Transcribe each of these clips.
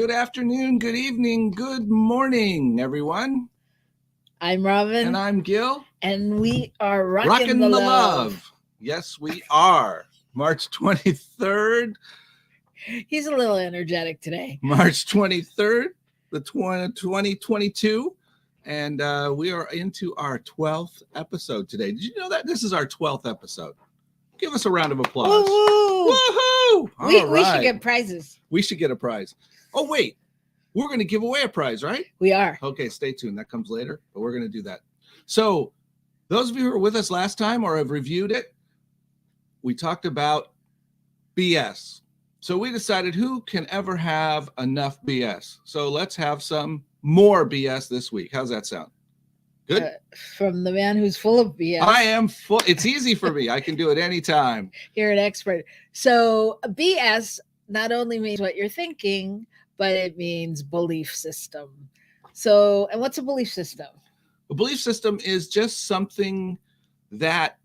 Good afternoon, good evening, good morning, everyone. I'm Robyn. And I'm Gil. And we are Rockin the Love. Yes, we are. March 23rd. He's a little energetic today. March 23rd, the 2022. And we are into our 12th episode today. Did you know that this is our 12th episode? Give us a round of applause. Woo-hoo! Woohoo! We should get prizes. We should get a prize. Oh, wait. We're going to give away a prize, right? We are. Okay, stay tuned. That comes later, but we're going to do that. So those of you who were with us last time or have reviewed it, we talked about BS. So we decided who can ever have enough BS. So let's have some more BS this week. How's that sound? Good? From the man who's full of BS. I am full. It's easy for me. I can do it anytime. You're an expert. So BS not only means what you're thinking, but it means belief system. So, and what's a belief system? A belief system is just something that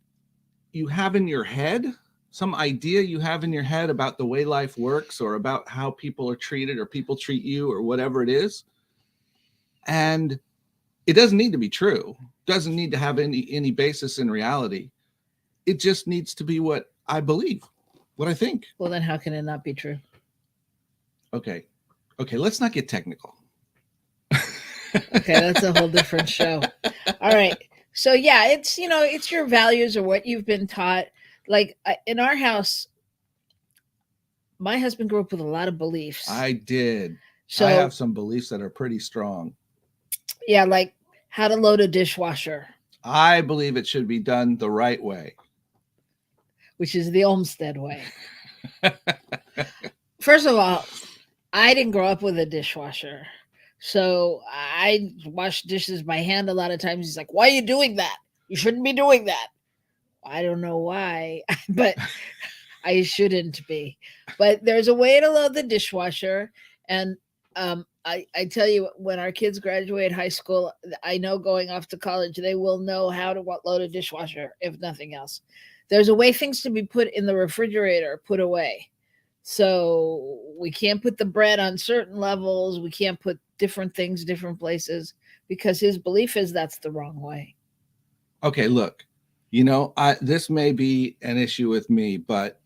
you have in your head, some idea you have in your head about the way life works or about how people are treated or people treat you or whatever it is. And it doesn't need to be true. Doesn't need to have any basis in reality. It just needs to be what I believe, what I think. Well, then how can it not be true? Okay, let's not get technical. Okay, that's a whole different show. All right. So yeah, it's it's your values or what you've been taught. Like in our house, my husband grew up with a lot of beliefs. I did. So I have some beliefs that are pretty strong. Yeah, like how to load a dishwasher. I believe it should be done the right way. Which is the Olmstead way. First of all, I didn't grow up with a dishwasher. So I wash dishes by hand a lot of times. He's like, why are you doing that? You shouldn't be doing that. I don't know why, but I shouldn't be. But there's a way to load the dishwasher. And I tell you, when our kids graduate high school, I know going off to college, they will know how to load a dishwasher, if nothing else. There's a way things to be put in the refrigerator, put away. So we can't put the bread on certain levels. We can't put different things, different places, because his belief is that's the wrong way. Okay, look, this may be an issue with me, but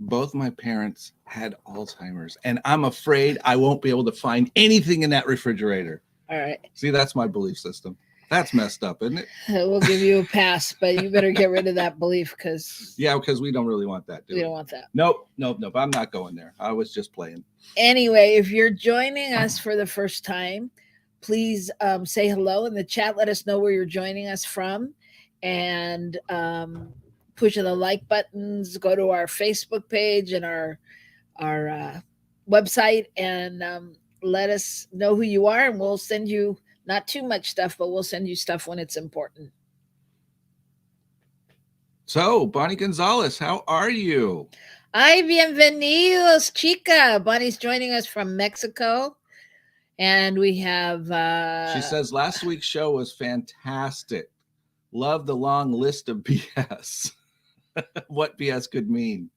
both my parents had Alzheimer's, and I'm afraid I won't be able to find anything in that refrigerator. All right. See, that's my belief system. That's messed up, isn't it? We'll give you a pass, but you better get rid of that belief because we don't really want that. We don't want that. Nope. I'm not going there. I was just playing. Anyway, if you're joining us for the first time, please say hello in the chat. Let us know where you're joining us from, and push the like buttons. Go to our Facebook page and our website, and let us know who you are, and we'll send you. Not too much stuff, but we'll send you stuff when it's important. So, Bonnie Gonzalez, how are you? Ay, bienvenidos, chica. Bonnie's joining us from Mexico. And we have... she says, last week's show was fantastic. Love the long list of BS. What BS could mean.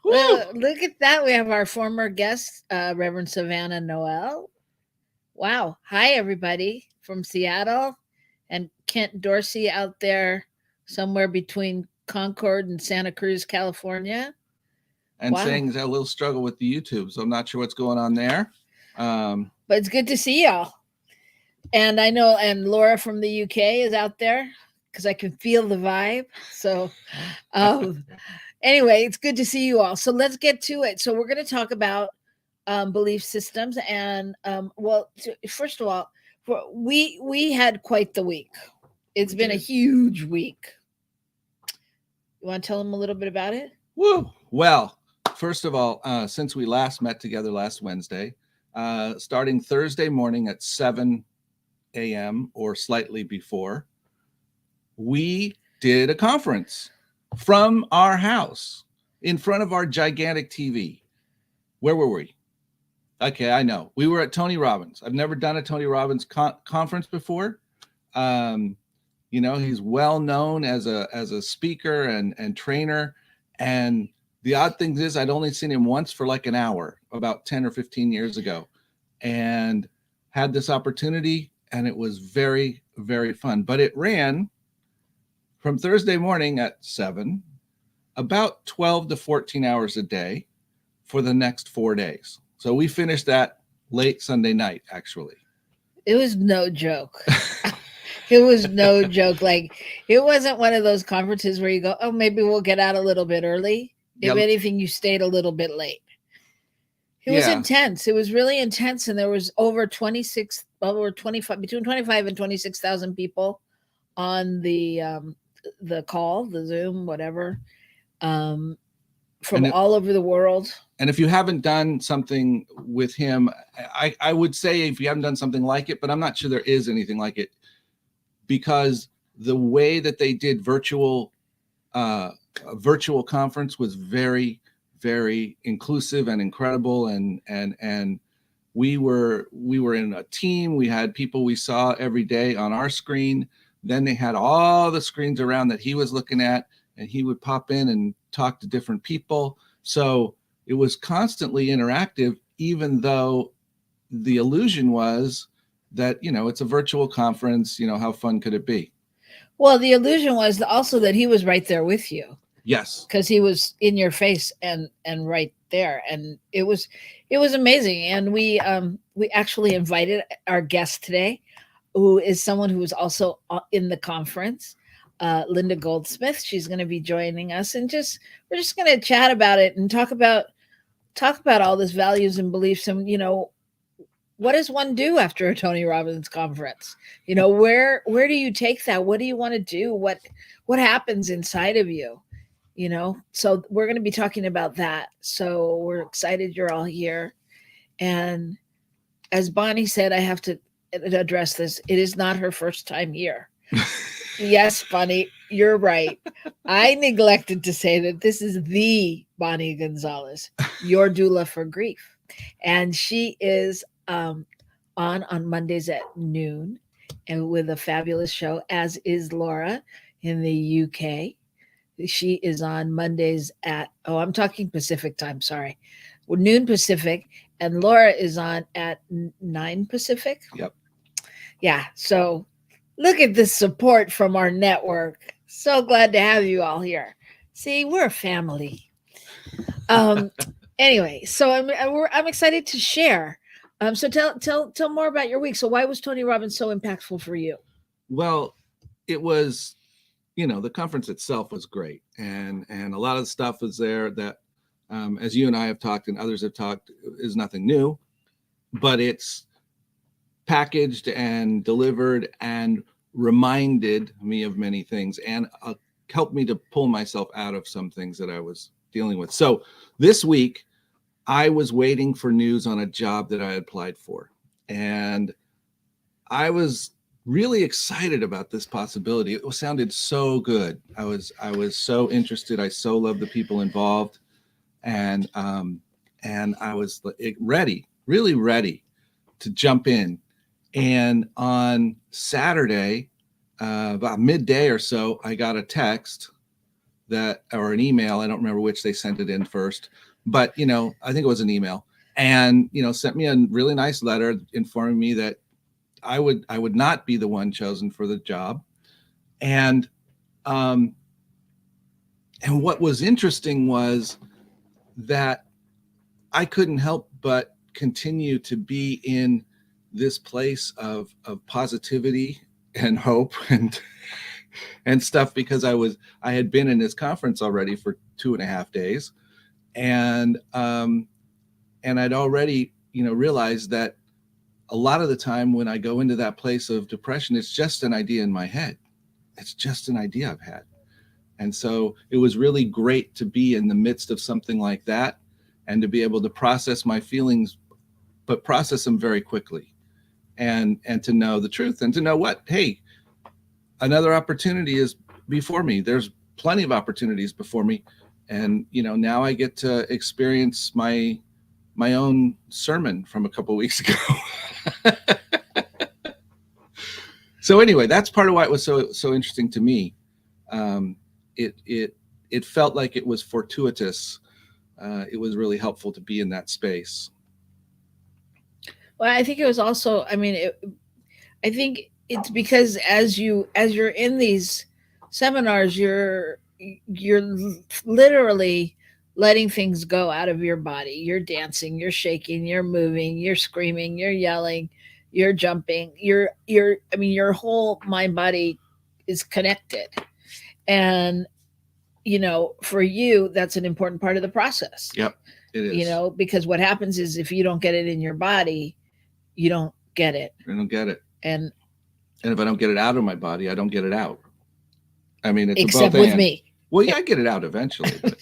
Well, look at that. We have our former guest, Reverend Savannah Noel. Wow. Hi, everybody from Seattle, and Kent Dorsey out there somewhere between Concord and Santa Cruz, California. And saying he's had a little struggle with the YouTube, so I'm not sure what's going on there. But it's good to see y'all. And I know, and Laura from the UK is out there because I can feel the vibe. So anyway, it's good to see you all. So let's get to it. So we're going to talk about belief systems, and first of all, we had quite the week. It's been a huge week. You want to tell them a little bit about it? Woo! Well, first of all, since we last met together last Wednesday, starting Thursday morning at 7 a.m. or slightly before, we did a conference from our house in front of our gigantic TV. Where were we? Okay, I know. We were at Tony Robbins. I've never done a Tony Robbins conference before. He's well known as a speaker and trainer, and The odd thing is I'd only seen him once for like an hour about 10 or 15 years ago, and had this opportunity, and it was very, very fun. But it ran from Thursday morning at 7, about 12 to 14 hours a day for the next 4 days. So we finished that late Sunday night, actually. It was no joke. It was no joke. Like, it wasn't one of those conferences where you go, oh, maybe we'll get out a little bit early. If Yeah. anything, you stayed a little bit late. It was Yeah. intense. It was really intense. And there was over 25, between 25 and 26,000 people on the call, the Zoom, whatever, from all over the world. And if you haven't done something with him, I would say if you haven't done something like it, but I'm not sure there is anything like it, because the way that they did virtual conference was very, very inclusive and incredible. And we were in a team. We had people we saw every day on our screen. Then they had all the screens around that he was looking at, and he would pop in and talk to different people. So it was constantly interactive, even though the illusion was that, it's a virtual conference, how fun could it be? Well, the illusion was also that he was right there with you. Yes. Because he was in your face and right there. And it was amazing. And we actually invited our guest today, who is someone who was also in the conference, Linda Goldsmith. She's going to be joining us, and we're just going to chat about it and talk about all this values and beliefs, and what does one do after a Tony Robbins conference? Where do you take that? What do you want to do? What happens inside of you? So we're going to be talking about that. So we're excited you're all here. And as Bonnie said, I have to address this. It is not her first time here. Yes, Bonnie, you're right. I neglected to say that this is the Bonnie Gonzalez, your doula for grief. And she is on Mondays at noon, and with a fabulous show, as is Laura in the UK. She is on Mondays at, I'm talking Pacific time, sorry. Noon Pacific, and Laura is on at 9 Pacific. Yep. Yeah, so look at this support from our network. So glad to have you all here. See, we're a family. Anyway, so I'm excited to share. So tell more about your week. So why was Tony Robbins so impactful for you? Well, it was, the conference itself was great, and a lot of the stuff was there that, as you and I have talked and others have talked, is nothing new, but it's packaged and delivered and reminded me of many things, and helped me to pull myself out of some things that I was dealing with. So this week, I was waiting for news on a job that I applied for, and I was really excited about this possibility. It sounded so good. I was so interested. I so loved the people involved, and I was really ready to jump in. And on Saturday, about midday or so, I got a text or an email. I don't remember which they sent it in first, but I think it was an email, and sent me a really nice letter informing me that I would not be the one chosen for the job. And what was interesting was that I couldn't help but continue to be in this place of positivity and hope and stuff, because I had been in this conference already for 2.5 days, and I'd already realized that a lot of the time when I go into that place of depression, it's just an idea in my head. It's just an idea I've had. And so it was really great to be in the midst of something like that, and to be able to process my feelings, but process them very quickly, and to know the truth, and to know hey, another opportunity is before me. There's plenty of opportunities before me. And, now I get to experience my own sermon from a couple of weeks ago. So anyway, that's part of why it was so interesting to me. It felt like it was fortuitous it was really helpful to be in that space. Well, I think it was also, I mean, I think it's because as you're in these seminars, you're literally letting things go out of your body. You're dancing, you're shaking, you're moving, you're screaming, you're yelling, you're jumping. You're I mean your whole mind body is connected. And for you that's an important part of the process. Yep, it is. Because what happens is if you don't get it in your body, you don't get it. I don't get it. And if I don't get it out of my body, I don't get it out. I mean, it's except a both with and. me. Well, yeah, I get it out eventually. But...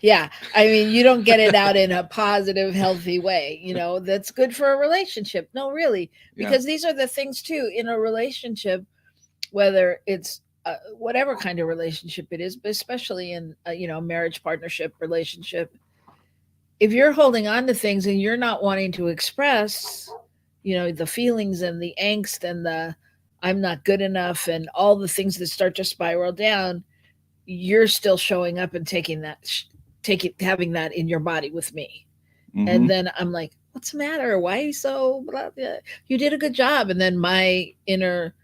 yeah. I mean, you don't get it out in a positive, healthy way, that's good for a relationship. No, really. Because these are the things too in a relationship, whether it's whatever kind of relationship it is, but especially in a marriage, partnership, relationship. If you're holding on to things and you're not wanting to express, the feelings and the angst and the I'm not good enough and all the things that start to spiral down, you're still showing up and having that in your body with me. Mm-hmm. And then I'm like, what's the matter? Why are you so blah, blah? You did a good job. And then my inner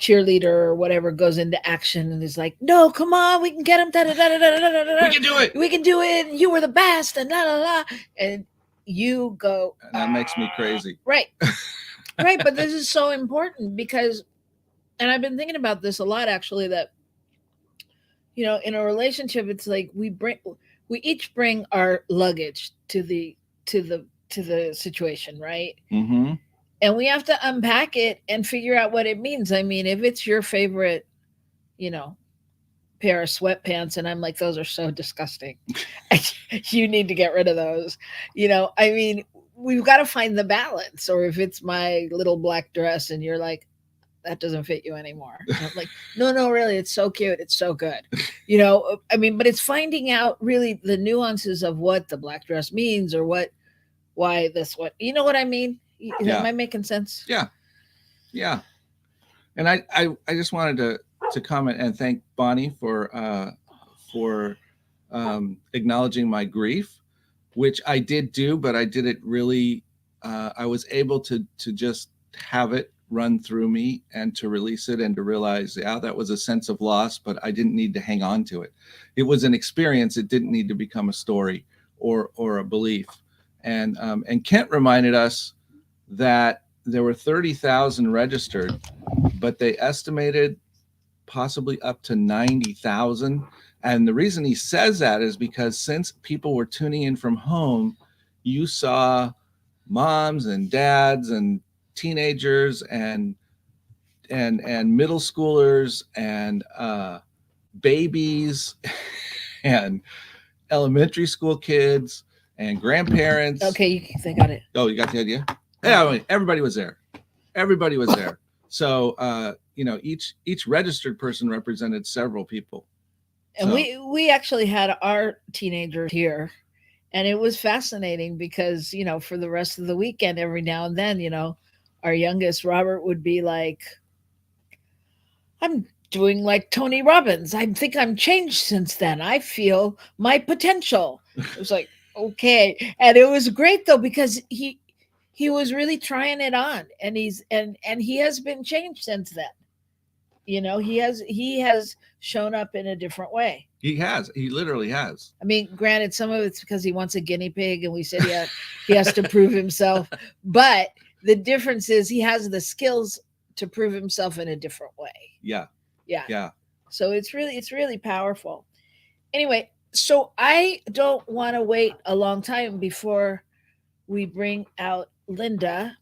cheerleader or whatever goes into action and is like, no, come on, we can get him. We can do it. We can do it. And you were the best. And la la la. And you go. And that makes me crazy. Right. Right. But this is so important because, and I've been thinking about this a lot actually, that, in a relationship, it's like we each bring our luggage to the situation, right? Mm-hmm. And we have to unpack it and figure out what it means. I mean, if it's your favorite, pair of sweatpants, and I'm like, those are so disgusting. You need to get rid of those. I mean, we've got to find the balance. Or if it's my little black dress and you're like, that doesn't fit you anymore. And I'm like, no, really, it's so cute. It's so good. I mean, but it's finding out really the nuances of what the black dress means or why this, what I mean? Am I making sense? Yeah. Yeah. And I just wanted to comment and thank Bonnie for acknowledging my grief, which I did do, but I did it really, I was able to just have it run through me and to release it and to realize, that was a sense of loss, but I didn't need to hang on to it. It was an experience. It didn't need to become a story or a belief. And Kent reminded us that there were 30,000 registered, but they estimated possibly up to 90,000. And the reason he says that is because since people were tuning in from home, you saw moms and dads and teenagers and middle schoolers and babies and elementary school kids and grandparents. Okay, they got it. Oh, you got the idea? Yeah, I mean, everybody was there. Everybody was there. So each registered person represented several people. And so, we actually had our teenager here. And it was fascinating because, for the rest of the weekend, every now and then, our youngest, Robert, would be like, I'm doing like Tony Robbins. I think I'm changed since then. I feel my potential. It was like, okay. And it was great, though, because he was really trying it on. And he has been changed since then. He has shown up in a different way. He has. He literally has. I mean, granted, some of it's because he wants a guinea pig and we said he has to prove himself. But the difference is he has the skills to prove himself in a different way. Yeah. Yeah. Yeah. So it's really powerful. Anyway, so I don't want to wait a long time before we bring out Linda.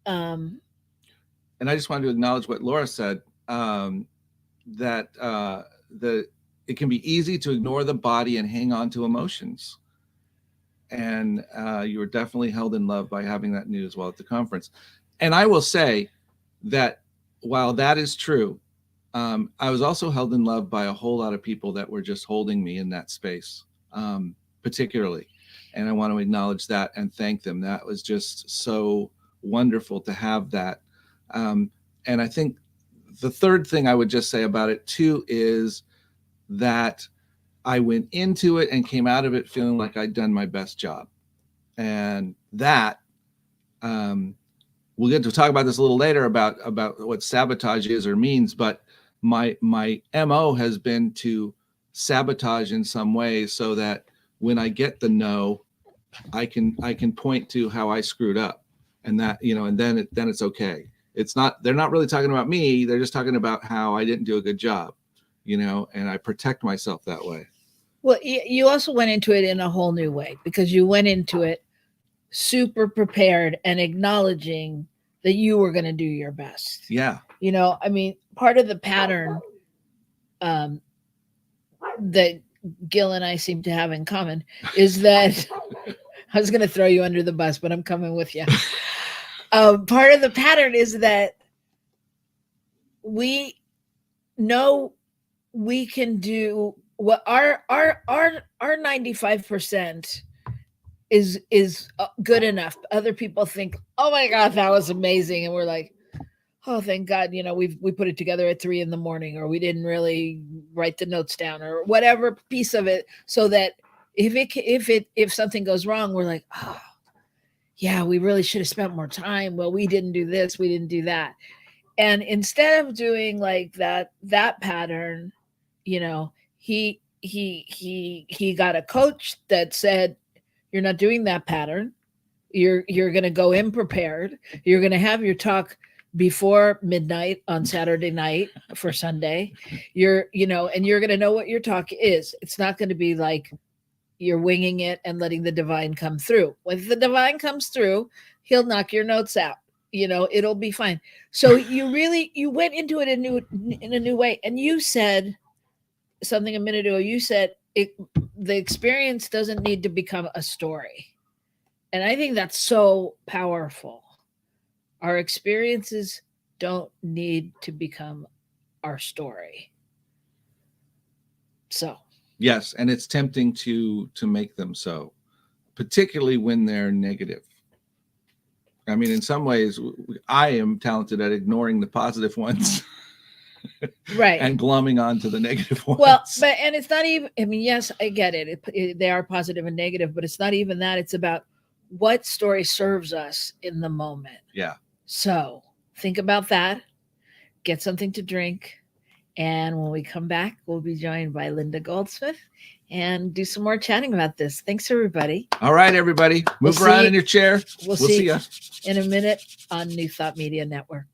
And I just wanted to acknowledge what Laura said, that it can be easy to ignore the body and hang on to emotions. And you were definitely held in love by having that news while at the conference. And I will say that while that is true, I was also held in love by a whole lot of people that were just holding me in that space, particularly. And I want to acknowledge that and thank them. That was just so wonderful to have that. And I think the third thing I would just say about it too is that I went into it and came out of it feeling like I'd done my best job. And that, we'll get to talk about this a little later about what sabotage is or means, but my MO has been to sabotage in some way so that when I get the no, I can point to how I screwed up, and that, and then it's okay. It's not, they're not really talking about me. They're just talking about how I didn't do a good job, and I protect myself that way. Well, you also went into it in a whole new way, because you went into it super prepared and acknowledging that you were going to do your best. Yeah. I mean, part of the pattern that Gil and I seem to have in common is that I was going to throw you under the bus, but I'm coming with you. Part of the pattern is that we know we can do what our 95% is good enough. Other people think, oh my God, that was amazing. And we're like, oh, thank God, we put it together at 3 a.m, or we didn't really write the notes down, or whatever piece of it, so that if something goes wrong, we're like, oh yeah, we really should have spent more time. Well, we didn't do this, we didn't do that. And instead of doing like that pattern, he got a coach that said, you're not doing that pattern. You're going to go in prepared. You're going to have your talk before midnight on Saturday night for Sunday. And you're going to know what your talk is. It's not going to be like you're winging it and letting the divine come through. When the divine comes through, he'll knock your notes out. It'll be fine. So you went into it in a new way. And you said something a minute ago. You said the experience doesn't need to become a story. And I think that's so powerful. Our experiences don't need to become our story. So. Yes, and it's tempting to make them so, particularly when they're negative. I mean, in some ways, I am talented at ignoring the positive ones. Right. And glumming onto the negative ones. Well, and it's not even, I mean, yes, I get it. They are positive and negative, but it's not even that. It's about what story serves us in the moment. Yeah. So think about that, get something to drink. And when we come back, we'll be joined by Linda Goldsmith and do some more chatting about this. Thanks, everybody. All right, everybody. Move around in your chair. We'll see you in a minute on New Thought Media Network.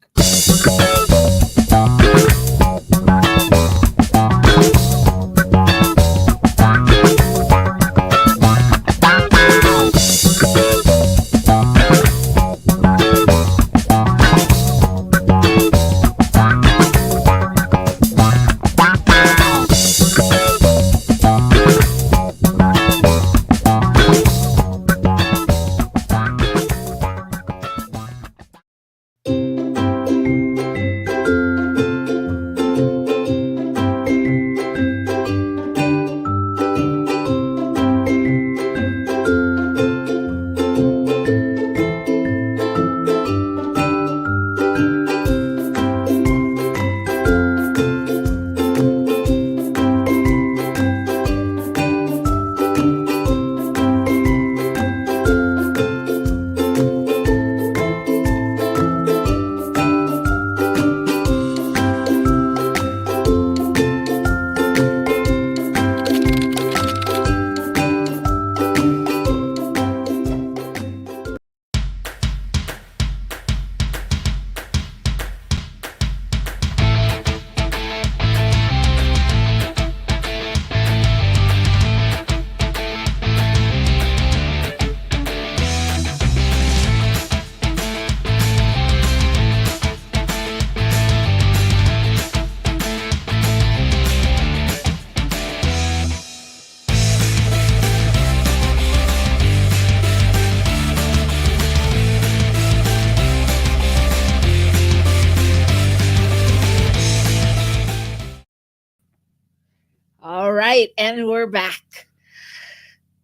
right, and we're back.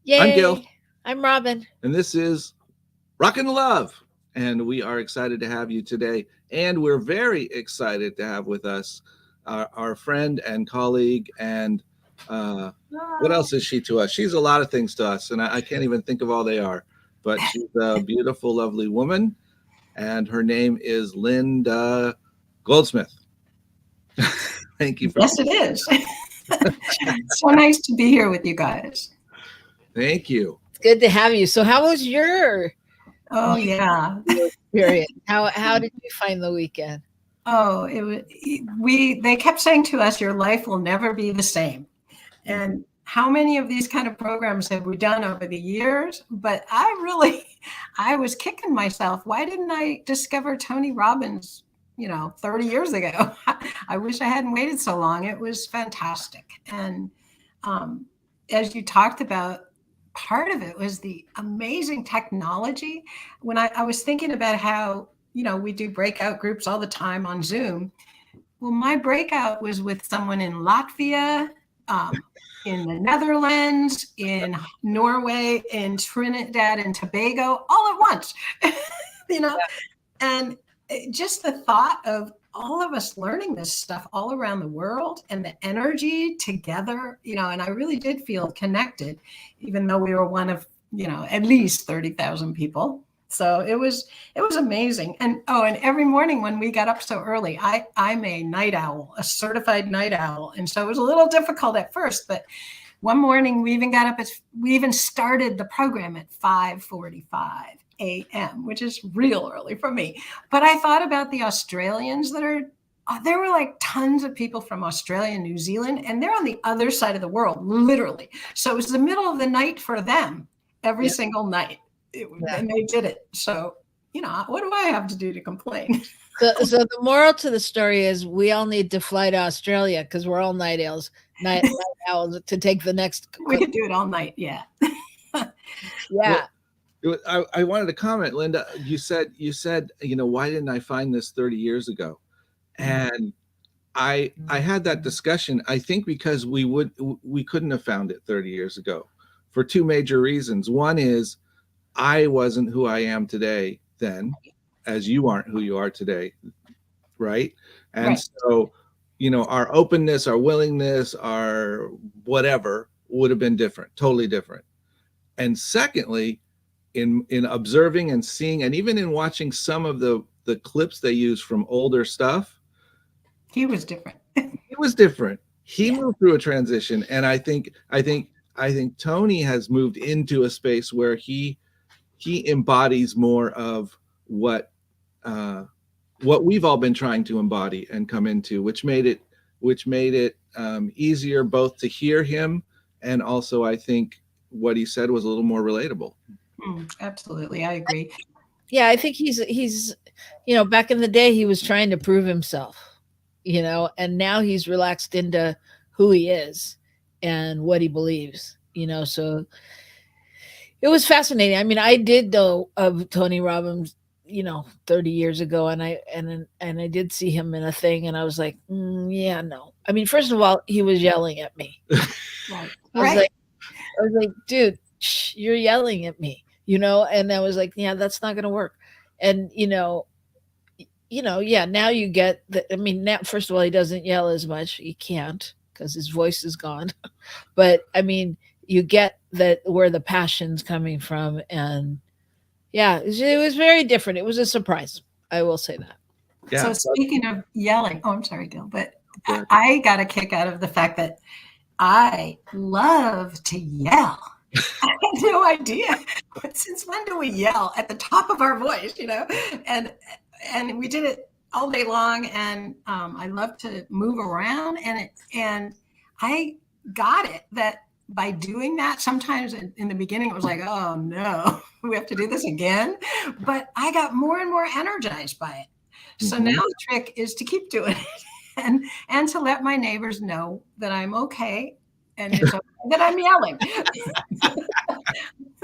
Yay! I'm Gil. I'm Robyn. And this is Rockin the Love. And we are excited to have you today. And we're very excited to have with us our friend and colleague and What else is she to us? She's a lot of things to us, and I can't even think of all they are. But she's a beautiful, lovely woman, and her name is Linda Goldsmith. Thank you. Yes, it is. So nice to be here with you guys. Thank you. It's good to have you. So, how was your Oh yeah. period? How did you find the weekend? Oh, they kept saying to us, your life will never be the same. And how many of these kind of programs have we done over the years? But I was kicking myself. Why didn't I discover Tony Robbins, 30 years ago? I wish I hadn't waited so long. It was fantastic. And as you talked about, part of it was the amazing technology. When I was thinking about how, we do breakout groups all the time on Zoom. Well, my breakout was with someone in Latvia, in the Netherlands, in Norway, in Trinidad and Tobago, all at once, and just the thought of all of us learning this stuff all around the world and the energy together, and I really did feel connected, even though we were one of, at least 30,000 people. So it was amazing. And every morning when we got up so early, I'm a night owl, a certified night owl. And so it was a little difficult at first, but one morning we even started the program at 5:45 a.m., which is real early for me. But I thought about the Australians there were like tons of people from Australia and New Zealand, and they're on the other side of the world, literally. So it was the middle of the night for them every single night. And they did it. So, what do I have to do to complain? So the moral to the story is we all need to fly to Australia because we're all night owls to take the next. We could do it all night. Yeah. Yeah. Well, I wanted to comment, Linda. You said, why didn't I find this 30 years ago? And I had that discussion, I think, because we couldn't have found it 30 years ago for two major reasons. One is I wasn't who I am today then, as you aren't who you are today, right? And right. So, our openness, our willingness, our whatever would have been different, totally different. And secondly, in observing and seeing, and even in watching some of the clips they use from older stuff, he was different. He was different. He moved through a transition, and I think Tony has moved into a space where he embodies more of what we've all been trying to embody and come into, which made it easier both to hear him, and also I think what he said was a little more relatable. Absolutely, I agree. Yeah, I think he's back in the day he was trying to prove himself, and now he's relaxed into who he is and what he believes, so it was fascinating. I mean, I did know of Tony Robbins, 30 years ago, and I did see him in a thing, and I was like, yeah, no. I mean, first of all, he was yelling at me. Right. I was like, dude, you're yelling at me, and I was like, yeah, that's not going to work. And, now you get that. I mean, now, first of all, he doesn't yell as much. He can't because his voice is gone. But I mean, you get that where the passion's coming from. And yeah, it was very different. It was a surprise. I will say that. Yeah. So speaking of yelling, I'm sorry, Gil, but I got a kick out of the fact that I love to yell. I had no idea. But since when do we yell at the top of our voice, And we did it all day long. And I love to move around. And I got it that by doing that, sometimes in the beginning, it was like, oh no, we have to do this again. But I got more and more energized by it. So now the trick is to keep doing it and to let my neighbors know that I'm okay. And it's okay that I'm yelling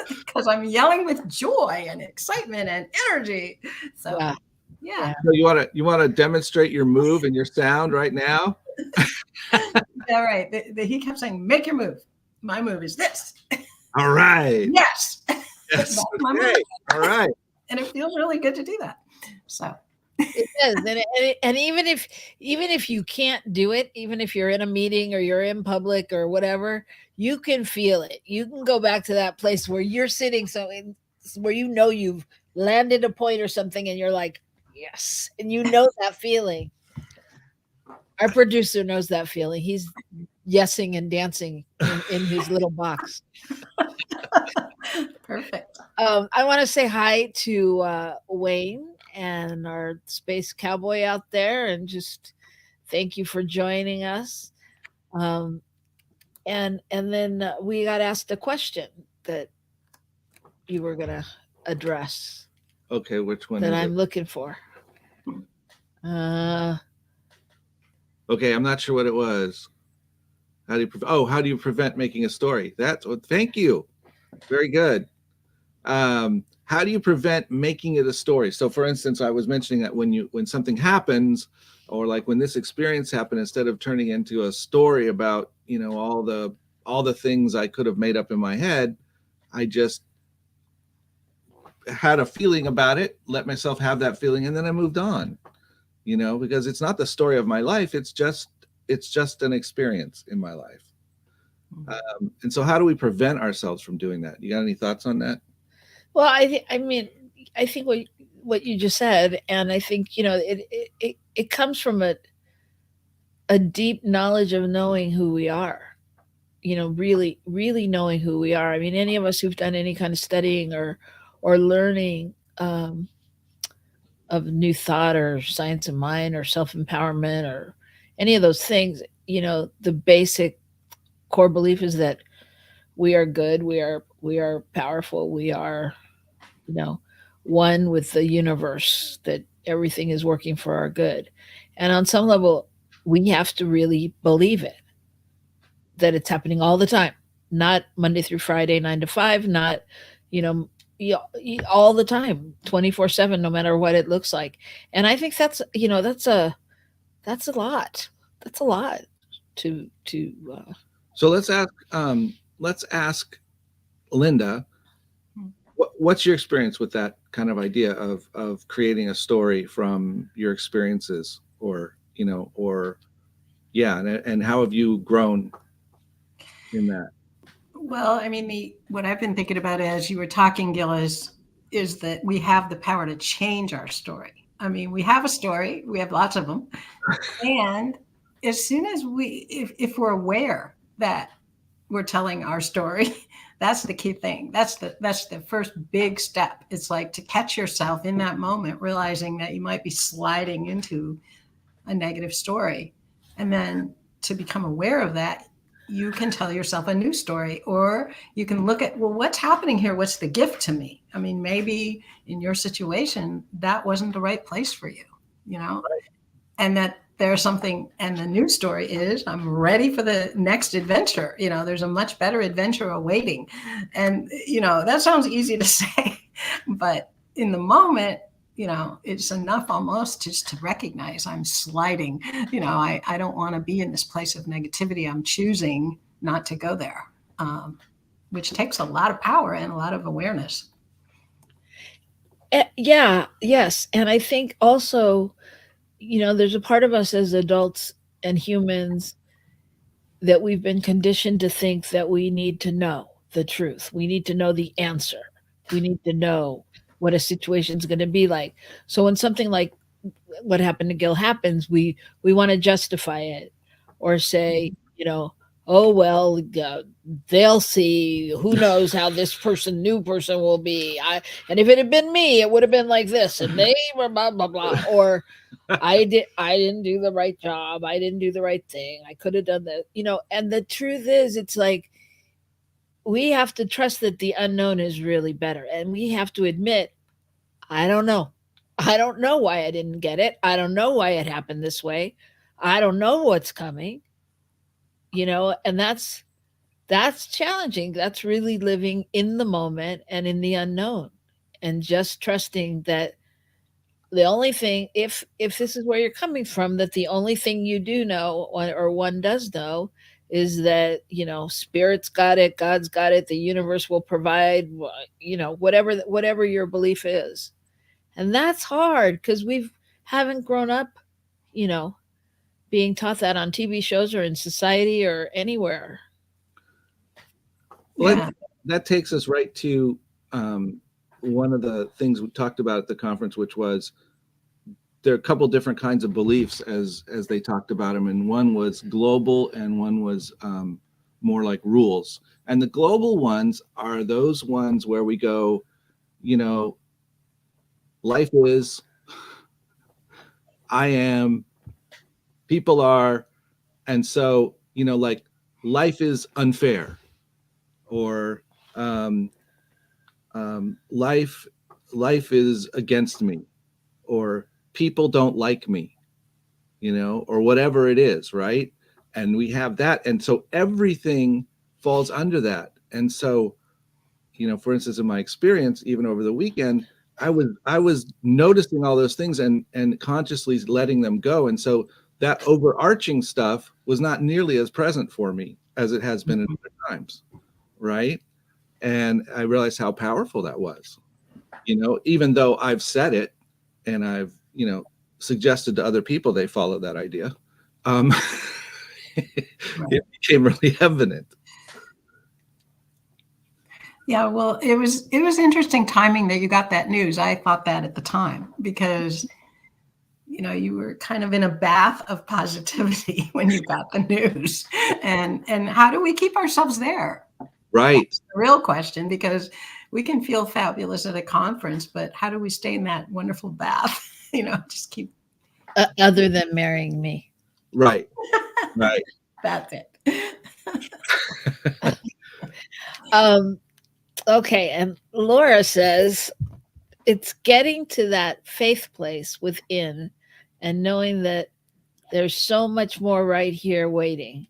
because I'm yelling with joy and excitement and energy. So, yeah. So you want to demonstrate your move and your sound right now? All right. He kept saying, "Make your move." My move is this. All right. Yes. Yes. Okay. All right. And it feels really good to do that. So, It is, and even if you can't do it, even if you're in a meeting or you're in public or whatever, you can feel it. You can go back to that place where you're sitting, where you know you've landed a point or something, and you're like, yes, and you know that feeling. Our producer knows that feeling. He's yesing and dancing in his little box. Perfect. I want to say hi to Wayne and our space cowboy out there, and just thank you for joining us. Um, and then we got asked a question that you were gonna address Okay, which one that is I'm it? looking for. Uh, Okay, I'm not sure what it was. How do you prevent making a story? That's what. Thank you. Very good. How do you prevent making it a story? So, for instance, I was mentioning that when something happens, or like when this experience happened, instead of turning into a story about all the things I could have made up in my head, I just had a feeling about it, let myself have that feeling, and then I moved on. Because it's not the story of my life. It's just an experience in my life. And so, how do we prevent ourselves from doing that? You got any thoughts on that? well, I mean, I think what you just said, and I think it comes from a deep knowledge of knowing who we are. Really, really knowing who we are. I mean, any of us who've done any kind of studying or learning of new thought or science of mind or self empowerment or any of those things, the basic core belief is that we are good, we are powerful, we are, you know, one with the universe, that everything is working for our good. And on some level, we have to really believe it, that it's happening all the time, not Monday through Friday, 9 to 5, not, you know, all the time, 24/7, no matter what it looks like. And I think that's a lot. That's a lot to So let's ask Linda, what's your experience with that kind of idea of creating a story from your experiences, or yeah, and how have you grown in that? Well, I mean, what I've been thinking about as you were talking, Gil, is that we have the power to change our story. I mean, we have a story, we have lots of them, and as soon as if we're aware that we're telling our story, that's the key thing. That's the first big step. It's like to catch yourself in that moment, realizing that you might be sliding into a negative story, and then to become aware of that, you can tell yourself a new story, or you can look at, well, what's happening here? What's the gift to me? I mean, maybe in your situation that wasn't the right place for you, and that there's something, and the new story is, I'm ready for the next adventure. There's a much better adventure awaiting. And that sounds easy to say, but in the moment, it's enough almost just to recognize I'm sliding. I don't want to be in this place of negativity. I'm choosing not to go there, which takes a lot of power and a lot of awareness. yeah, yes. And I think also, there's a part of us as adults and humans that we've been conditioned to think that we need to know the truth. We need to know the answer. We need to know what a situation's going to be like. So when something like what happened to Gil happens, we want to justify it, or say, oh well, they'll see. Who knows how this new person will be? And if it had been me, it would have been like this, and they were blah blah blah. Or I didn't do the right job. I didn't do the right thing. I could have done that. And the truth is, it's like we have to trust that the unknown is really better, and we have to admit, I don't know. I don't know why I didn't get it. I don't know why it happened this way. I don't know what's coming. And that's challenging. That's really living in the moment and in the unknown, and just trusting that the only thing, if this is where you're coming from, that the only thing you do know, or one does know, is that spirit's got it, God's got it, the universe will provide, whatever your belief is. And that's hard, because we've haven't grown up, you know, being taught that on TV shows or in society or anywhere. Well, Yeah. that takes us right to one of the things we talked about at the conference, which was there are a couple different kinds of beliefs as they talked about them, and one was global and one was more like rules. And the global ones are those ones where we go, you know, life is, I am, people are, and so, you know, like life is unfair, or life is against me, or people don't like me, you know, or whatever it is, right? And we have that, and so everything falls under that. And so, you know, for instance, in my experience, even over the weekend, I was noticing all those things and consciously letting them go. And so that overarching stuff was not nearly as present for me as it has been in other times, right? And I realized how powerful that was. You know, even though I've said it and I've, you know, suggested to other people they follow that idea, um, it became really evident. Yeah, well, it was interesting timing that you got that news. I thought that at the time because, you know, you were kind of in a bath of positivity when you got the news. And how do we keep ourselves there? Right. That's the real question, because we can feel fabulous at a conference, but how do we stay in that wonderful bath? You know, just keep. Other than marrying me. Right. Right. That's it. Okay, and Laura says it's getting to that faith place within and knowing that there's so much more right here waiting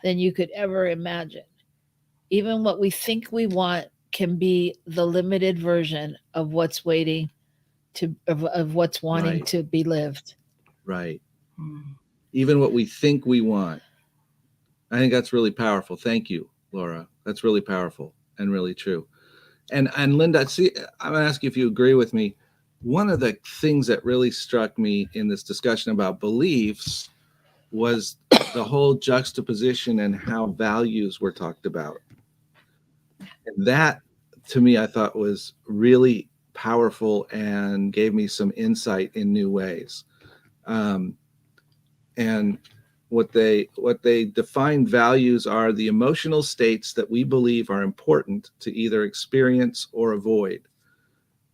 than you could ever imagine. Even what we think we want can be the limited version of what's waiting of what's wanting Right. to be lived. Right. Even what we think we want. I think that's really powerful. Thank you, Laura. That's really powerful and really true. And Linda, see, I'm gonna ask you if you agree with me. One of the things that really struck me in this discussion about beliefs was the whole juxtaposition and how values were talked about. And that, to me, I thought was really powerful and gave me some insight in new ways. And what they define values are the emotional states that we believe are important to either experience or avoid.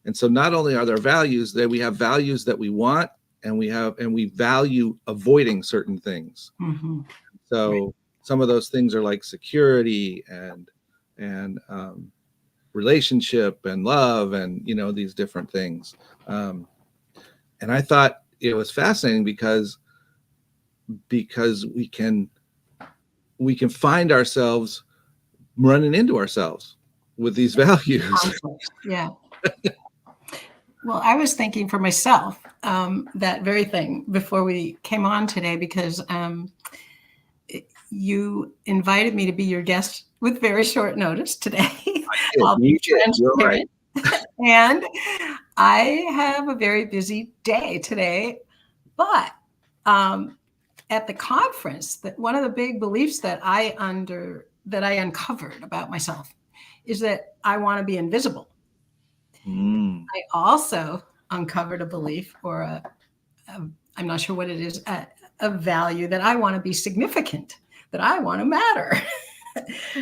And so not only are there values, that we have values that we want, and we value avoiding certain things. Mm-hmm. So some of those things are like security and relationship and love, and, you know, these different things. And I thought it was fascinating because we can find ourselves running into ourselves with these values. Yeah. Well, I was thinking for myself that very thing before we came on today, because you invited me to be your guest with very short notice today. I'll be transparent. And I have a very busy day today, but at the conference, that one of the big beliefs that I uncovered about myself is that I want to be invisible. I also uncovered a belief, or I'm not sure what it is, a value that I want to be significant, that I want to matter.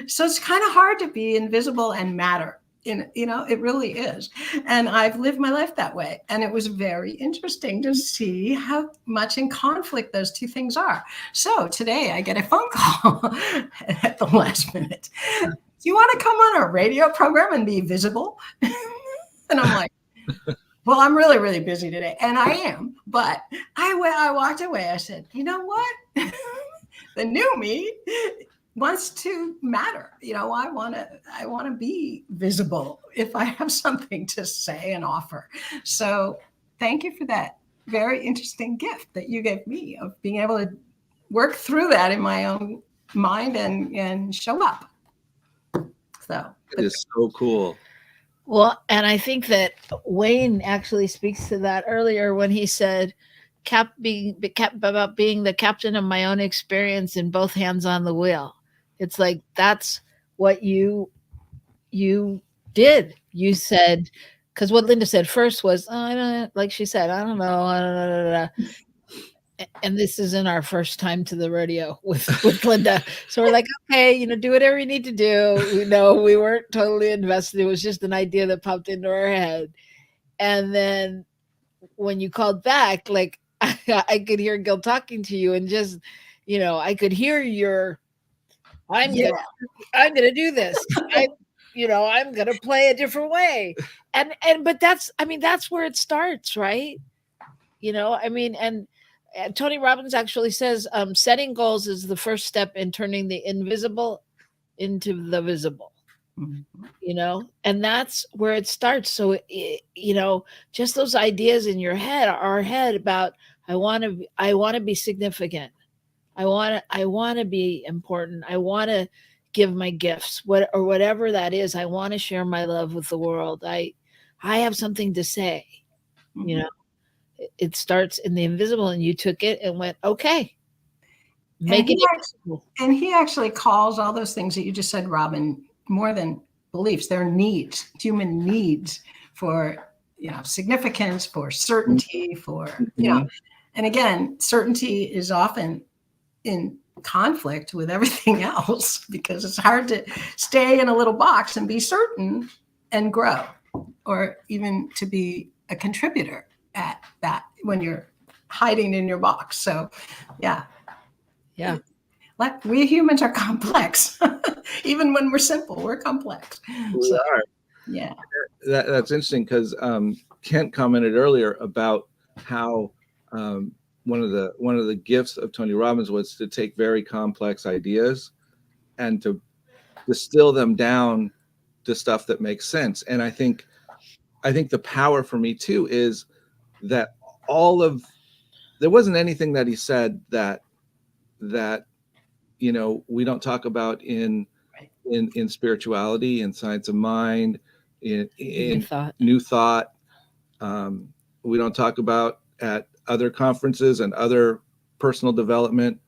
So it's kind of hard to be invisible and matter. You know, it really is. And I've lived my life that way. And it was very interesting to see how much in conflict those two things are. So today I get a phone call at the last minute. Do you want to come on a radio program and be visible? And I'm like, well, I'm really, really busy today. And I am. But I walked away. I said, you know what? The new me wants to matter. You know, I want to be visible if I have something to say and offer. So thank you for that very interesting gift that you gave me of being able to work through that in my own mind and show up. So it is so cool. Well, and I think that Wayne actually speaks to that earlier when he said, about being the captain of my own experience and both hands on the wheel. It's like that's what you did. You said, because what Linda said first was, oh, I don't, like she said, I don't know, and this isn't our first time to the rodeo with Linda. So we're like, okay, do whatever you need to do. We weren't totally invested. It was just an idea that popped into our head. And then when you called back, like I could hear Gil talking to you, and just, I could hear your, I'm gonna do this. I'm gonna play a different way. But that's where it starts, right? And Tony Robbins actually says setting goals is the first step in turning the invisible into the visible. And that's where it starts. So just those ideas in your head, our head, about I want to be significant, I want to be important, I want to give my gifts, whatever that is, I want to share my love with the world, I have something to say. It starts in the invisible, and you took it and went, okay, make it invisible. And he actually calls all those things that you just said, Robyn, more than beliefs. They're needs, human needs for, significance, for certainty, for, and again, certainty is often in conflict with everything else, because it's hard to stay in a little box and be certain and grow, or even to be a contributor at that when you're hiding in your box. So yeah. Like, we humans are complex. Even when we're simple, we're complex. We are. Yeah. That's interesting, because Kent commented earlier about how one of the gifts of Tony Robbins was to take very complex ideas and to distill them down to stuff that makes sense. And I think the power for me too is that there wasn't anything that he said that we don't talk about in spirituality, in science of mind, in new thought. We don't talk about at other conferences and other personal development.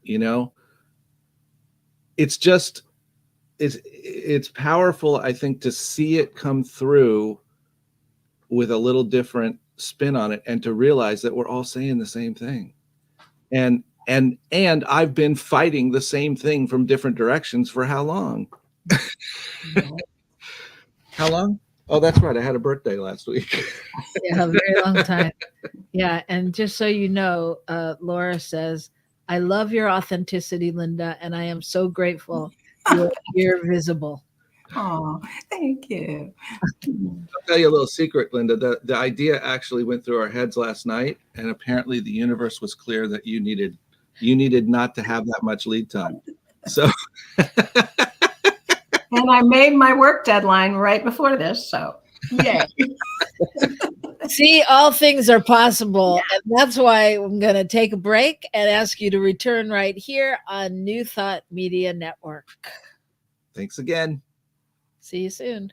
It's just it's powerful, I think, to see it come through with a little different spin on it, and to realize that we're all saying the same thing. And I've been fighting the same thing from different directions for how long? How long? Oh, that's right. I had a birthday last week. Yeah, a very long time. Yeah. And just so you know, Laura says, I love your authenticity, Linda, and I am so grateful you're visible. Oh, thank you. I'll tell you a little secret, Linda. The idea actually went through our heads last night, and apparently the universe was clear that you needed not to have that much lead time. So and I made my work deadline right before this, so yay. See, all things are possible. Yeah. And that's why I'm going to take a break and ask you to return right here on New Thought Media Network. Thanks again. See you soon.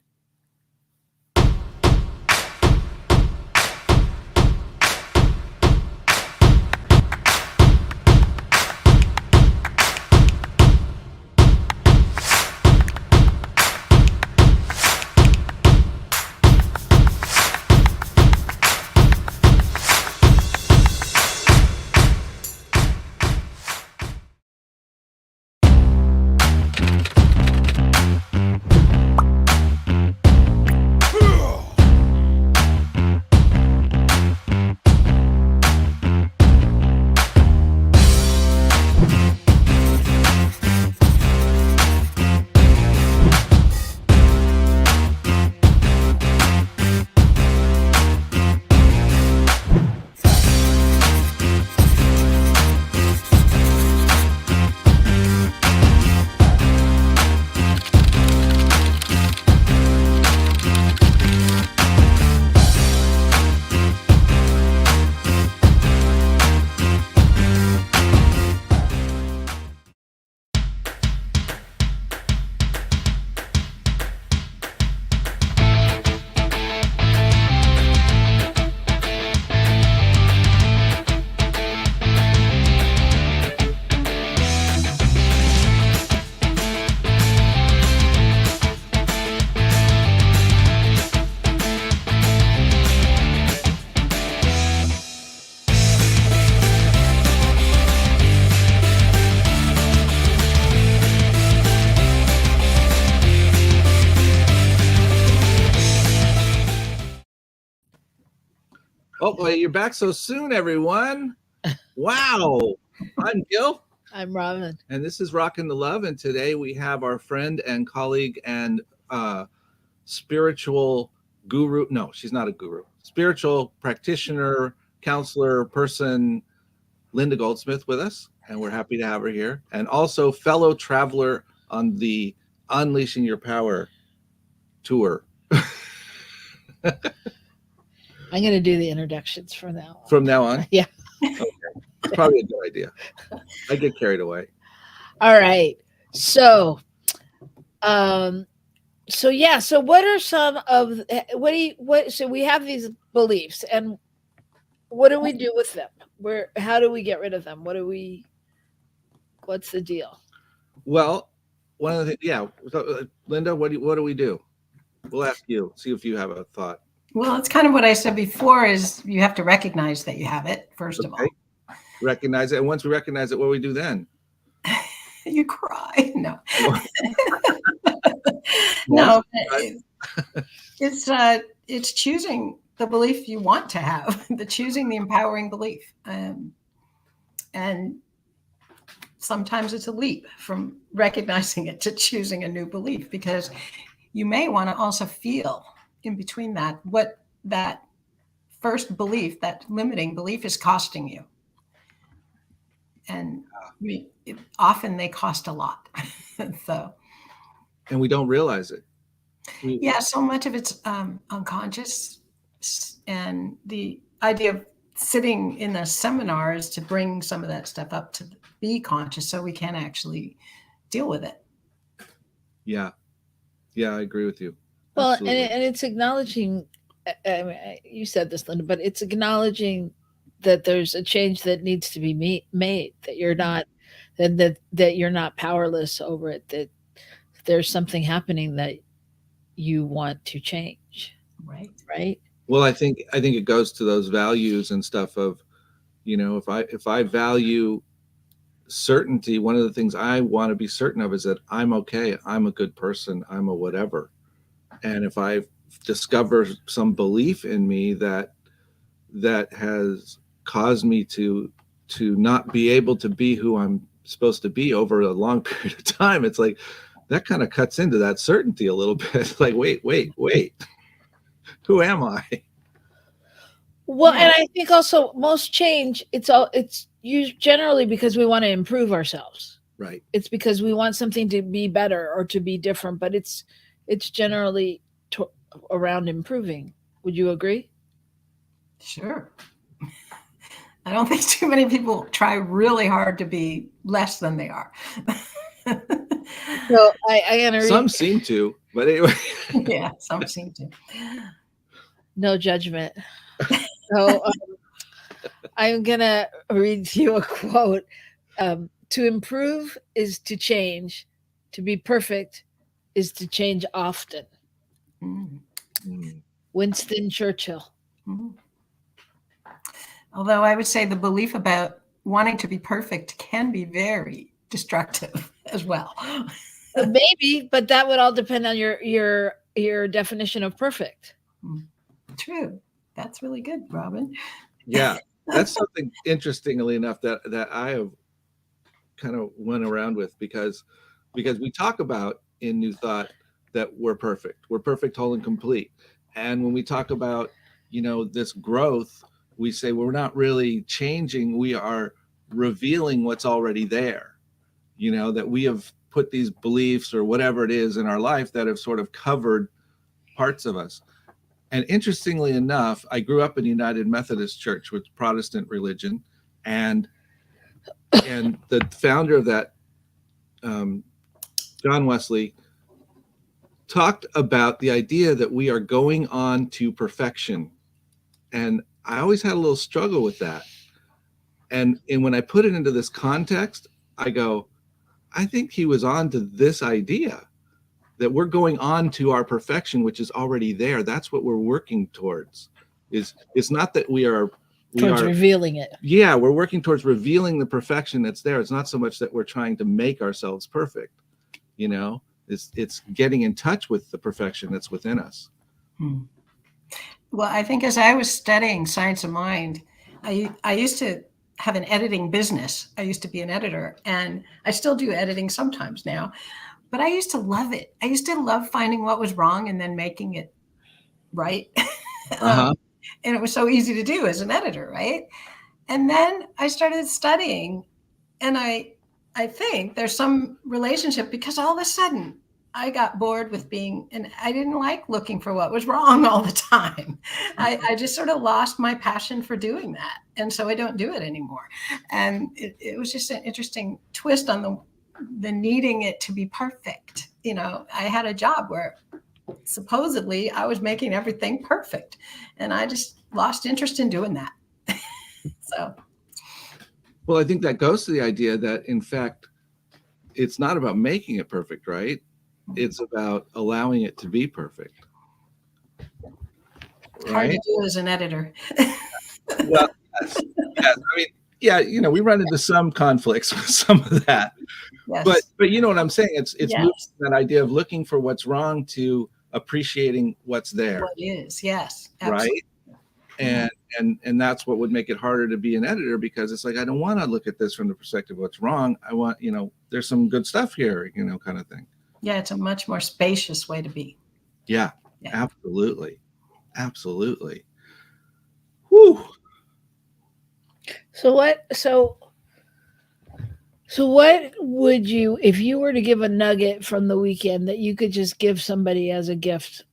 Oh boy, you're back so soon, everyone. Wow. I'm Gil, I'm Robyn. and this is Rockin the Love. And today we have our friend and colleague and spiritual guru. No, she's not a guru. Spiritual practitioner, counselor, person, Linda Goldsmith with us. And we're happy to have her here. And also fellow traveler on the Unleashing Your Power tour. I'm going to do the introductions from now on. From now on? Yeah. Okay. It's probably a good idea. I get carried away. All right. So what are some of so we have these beliefs, and what do we do with them? How do we get rid of them? What's the deal? Well, one of the Linda, what do we do? We'll ask you, see if you have a thought. Well, it's kind of what I said before, is you have to recognize that you have it, first of all. Recognize it. And once we recognize it, what do we do then? You cry. No. No. It's choosing the belief you want to have, choosing the empowering belief. And sometimes it's a leap from recognizing it to choosing a new belief, because you may want to also feel in between that what that first belief, that limiting belief, is costing you. And often they cost a lot. So, and we don't realize it. So much of it's unconscious. And the idea of sitting in a seminar is to bring some of that stuff up to be conscious, so we can actually deal with it. Yeah, I agree with you. Well, and it's acknowledging, I mean, you said this, Linda, but it's acknowledging that there's a change that needs to be made, that you're not, that you're not powerless over it, that there's something happening that you want to change. Right. Well, I think it goes to those values and stuff of, if I value certainty, one of the things I want to be certain of is that I'm okay. I'm a good person. I'm a whatever. And if I discover some belief in me that has caused me to not be able to be who I'm supposed to be over a long period of time, it's like that kind of cuts into that certainty a little bit. Like, wait, who am I? Well, and I think also most change, it's generally because we want to improve ourselves. Right. It's because we want something to be better or to be different, but it's generally around improving. Would you agree? Sure. I don't think too many people try really hard to be less than they are. So I some seem to, but anyway. Yeah, some seem to. No judgment. So I'm gonna read you a quote. To improve is to change. To be perfect is to change often. Winston Churchill. Although I would say the belief about wanting to be perfect can be very destructive as well. Maybe, but that would all depend on your definition of perfect. True. That's really good, Robyn. Yeah, that's something interestingly enough that I have kind of went around with, because we talk about in New Thought that we're perfect, whole and complete. And when we talk about, this growth, we say we're not really changing, we are revealing what's already there. That we have put these beliefs or whatever it is in our life that have sort of covered parts of us. And interestingly enough, I grew up in United Methodist Church, which is Protestant religion, and the founder of that, John Wesley, talked about the idea that we are going on to perfection. And I always had a little struggle with that. And when I put it into this context, I go, I think he was on to this idea that we're going on to our perfection, which is already there. That's what we're working towards. It's not that we are revealing it. Yeah, we're working towards revealing the perfection that's there. It's not so much that we're trying to make ourselves perfect. It's getting in touch with the perfection that's within us. Well, I think as I was studying science of mind, I used to have an editing business. I used to be an editor, and I still do editing sometimes now, but I used to love it. I used to love finding what was wrong and then making it right. Uh-huh. And it was so easy to do as an editor, right? And then I started studying, and I think there's some relationship because all of a sudden I got bored with being, and I didn't like looking for what was wrong all the time. I just sort of lost my passion for doing that. And so I don't do it anymore. And it was just an interesting twist on the needing it to be perfect. You know, I had a job where supposedly I was making everything perfect, and I just lost interest in doing that. So Well, I think that goes to the idea that, in fact, it's not about making it perfect, right? It's about allowing it to be perfect. hard Right? to do as an editor. Well, yes. Yes. I mean, yeah, you know, we run into some conflicts with some of that. Yes. But you know what I'm saying? It's Yes. moving that idea of looking for what's wrong to appreciating what's there. What is, yes. Right? Absolutely. And that's what would make it harder to be an editor, because it's like, I don't want to look at this from the perspective of what's wrong. I want, you know, there's some good stuff here, you know, kind of thing. Yeah, it's a much more spacious way to be. Yeah, Yeah. absolutely. Absolutely. Whew. So what would you, if you were to give a nugget from the weekend that you could just give somebody as a gift,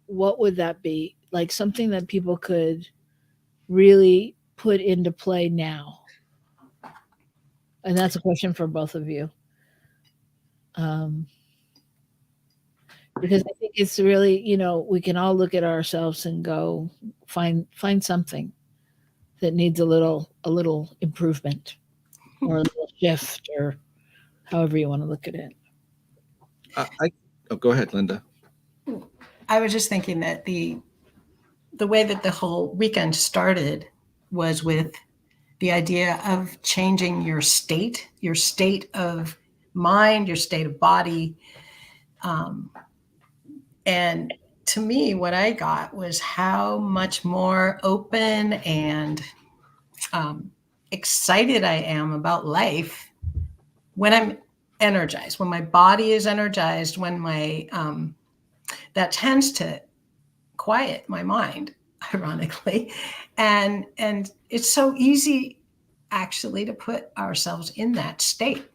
what would that be? Like something that people could really put into play now? And that's a question for both of you. Because I think it's really, you know, we can all look at ourselves and go find something that needs a little improvement or a little shift or however you want to look at it. Oh, go ahead, Linda. I was just thinking that the way that the whole weekend started was with the idea of changing your state of mind, your state of body. And to me, what I got was how much more open and excited I am about life when I'm energized, when my body is energized, when my that tends to quiet my mind, ironically, and it's so easy actually to put ourselves in that state,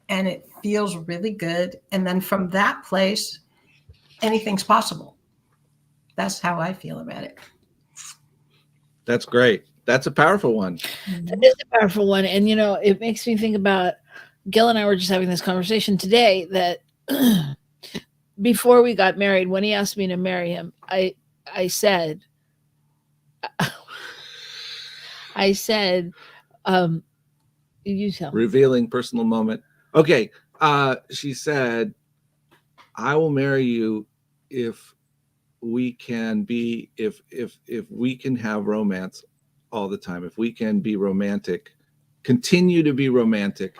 and it feels really good. And then from that place, anything's possible. That's how I feel about it. That's great. That's a powerful one. That is a powerful one. And, you know, it makes me think about Gil and I were just having this conversation today that before we got married, when he asked me to marry him, I said, you tell me. Revealing personal moment. Okay. She said, I will marry you if we can be, if we can have romance all the time, if we can be romantic, continue to be romantic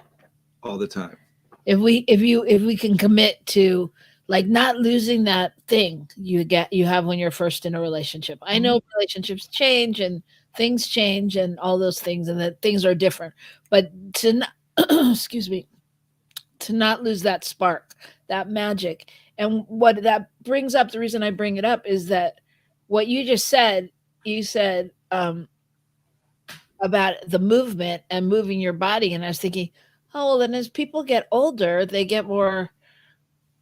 all the time. If we can commit to like not losing that thing you have when you're first in a relationship. I know relationships change and things change and all those things, and that things are different, but to not, excuse me, to not lose that spark, that magic. And what that brings up, the reason I bring it up is that what you just said, you said about the movement and moving your body. And I was thinking, oh, well, then as people get older, they get more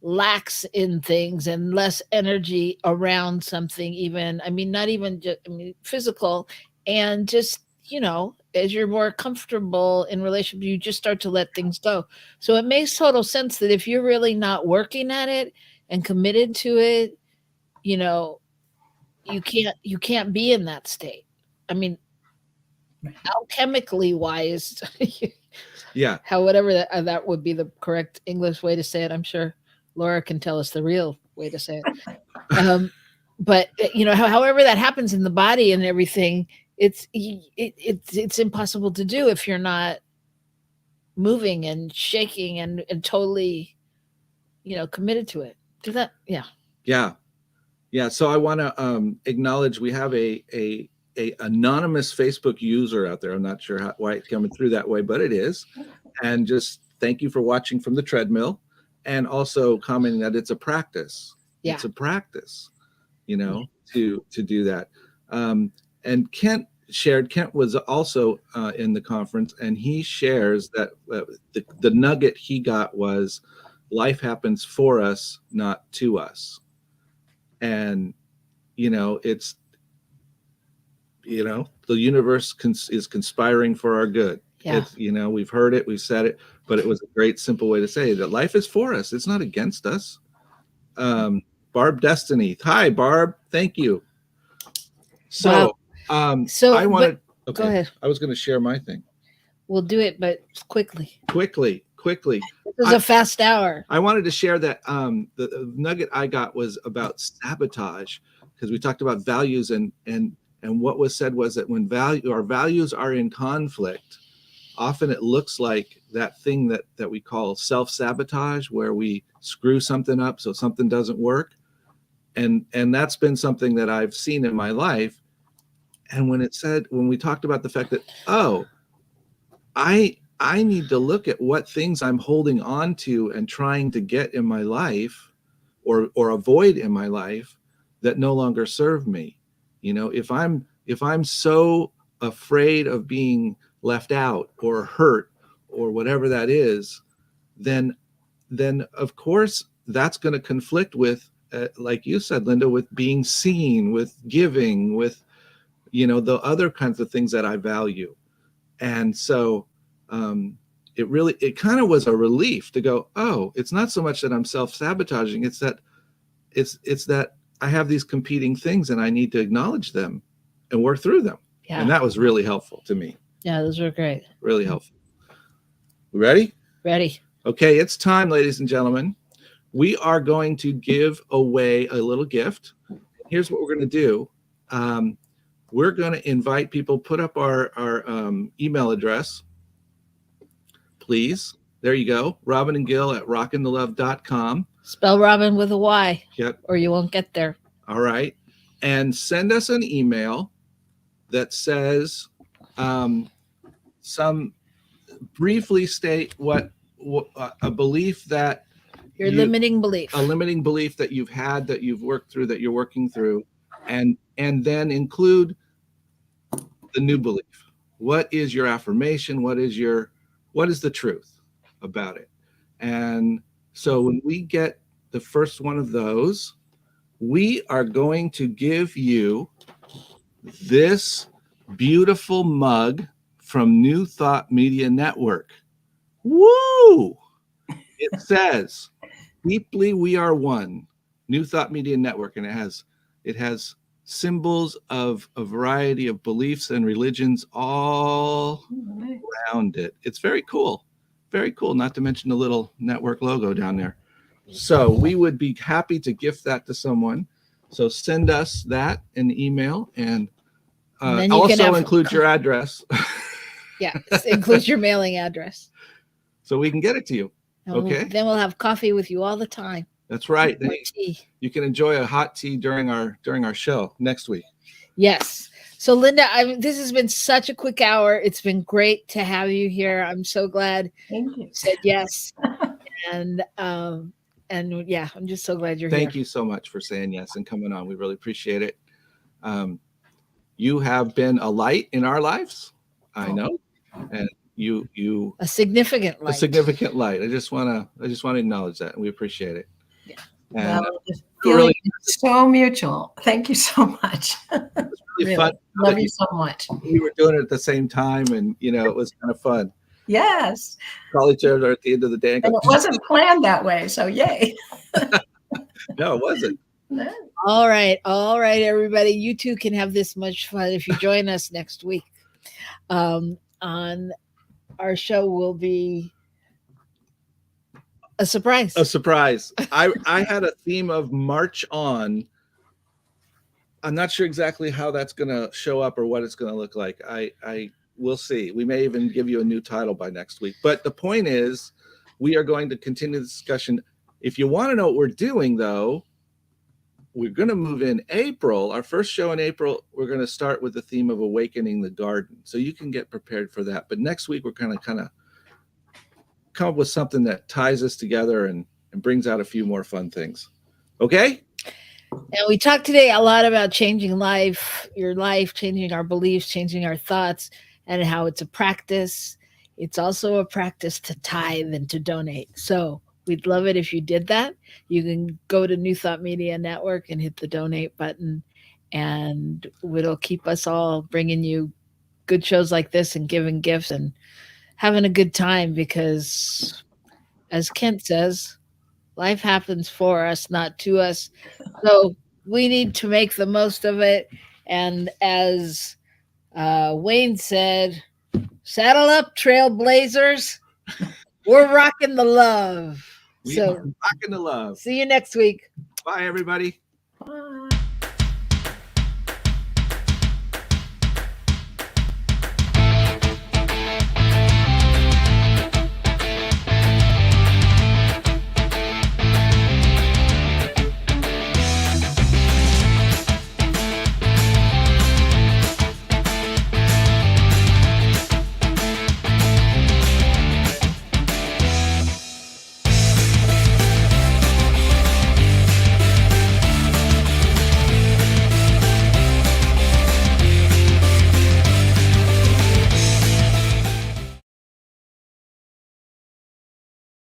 lax in things and less energy around something, even, I mean, not even just, I mean, physical, and just, you know, as you're more comfortable in relationship, you just start to let things go. So it makes total sense that if you're really not working at it and committed to it, you know, you can't be in that state. I mean, alchemically wise, Yeah. how whatever that would be the correct English way to say it. I'm sure Laura can tell us the real way to say it. But you know, however that happens in the body and everything, it's impossible to do if you're not moving and shaking and totally, you know, committed to it. Do that, yeah. Yeah. Yeah. So I want to acknowledge we have a anonymous Facebook user out there. I'm not sure why it's coming through that way, but it is. And just thank you for watching from the treadmill, and also commenting that it's a practice. Yeah. It's a practice, to do that. And Kent was also in the conference, and he shares that the nugget he got was life happens for us, not to us. And, it's, the universe is conspiring for our good. Yeah. It's, we've heard it, we've said it, but it was a great, simple way to say that life is for us. It's not against us. Barb Destiny. Hi, Barb. Thank you. So, So I wanted, go ahead. I was going to share my thing. We'll do it, but quickly. Quickly. It was a fast hour. I wanted to share that the nugget I got was about sabotage, because we talked about values, and what was said was that when our values are in conflict, often it looks like that thing that we call self-sabotage, where we screw something up so something doesn't work. And that's been something that I've seen in my life. And when we talked about the fact that, I need to look at what things I'm holding on to and trying to get in my life or avoid in my life that no longer serve me. If I'm so afraid of being left out or hurt or whatever that is, then of course that's going to conflict with, like you said, Linda, with being seen, with giving, with, the other kinds of things that I value. And so it kind of was a relief to go, it's not so much that I'm self-sabotaging. It's that I have these competing things and I need to acknowledge them and work through them. Yeah. And that was really helpful to me. Yeah, those were great. Really helpful. We ready? Ready. Okay, it's time, ladies and gentlemen. We are going to give away a little gift. Here's what we're going to do. We're going to invite people, put up our email address, please. There you go. Robyn and Gil at rockinthelove.com. Spell Robyn with a Y. Yep. Or you won't get there. All right. And send us an email that says, briefly state what a belief that a limiting belief that you've had, that you've worked through, that you're working through, and then include the new belief. What is your affirmation? What is the truth about it? And so when we get the first one of those, we are going to give you this beautiful mug from New Thought Media Network. Woo! It says, "Deeply we are one." New Thought Media Network, and it has symbols of a variety of beliefs and religions all around it. It's very cool. Very cool, not to mention the little network logo down there. So we would be happy to gift that to someone. So send us that in email, and also include your address. Yeah, includes your mailing address. So we can get it to you. Okay. Then we'll have coffee with you all the time. That's right. Tea. You can enjoy a hot tea during our show next week. Yes. So Linda, this has been such a quick hour. It's been great to have you here. I'm so glad you said yes. And yeah, I'm just so glad you're here. Thank you so much for saying yes and coming on. We really appreciate it. You have been a light in our lives. I know. And you a significant light. A significant light. I just want to acknowledge that, and we appreciate it. Yeah. And really so mutual. Thank you so much. It was really fun. Love you so much. We were doing it at the same time, and it was kind of fun. Yes. Call each other at the end of the day. And it wasn't planned that way, so yay. No, it wasn't. No. All right, everybody. You too can have this much fun if you join us next week. On our show will be a surprise. A surprise. I had a theme of March On. I'm not sure exactly how that's going to show up or what it's going to look like. We'll see. We may even give you a new title by next week. But the point is, we are going to continue the discussion. If you want to know what we're doing, though, we're going to move in April. Our first show in April, we're going to start with the theme of awakening the garden. So you can get prepared for that. But next week, we're going to kind of come up with something that ties us together and brings out a few more fun things. Okay? And we talked today a lot about changing your life, changing our beliefs, changing our thoughts, and how it's a practice. It's also a practice to tithe and to donate. So we'd love it if you did that. You can go to New Thought Media Network and hit the donate button, and it'll keep us all bringing you good shows like this and giving gifts and having a good time, because as Kent says, life happens for us, not to us. So we need to make the most of it. And as Wayne said, saddle up, trailblazers. We're rocking the love. We are rocking the love. See you next week. Bye, everybody. Bye.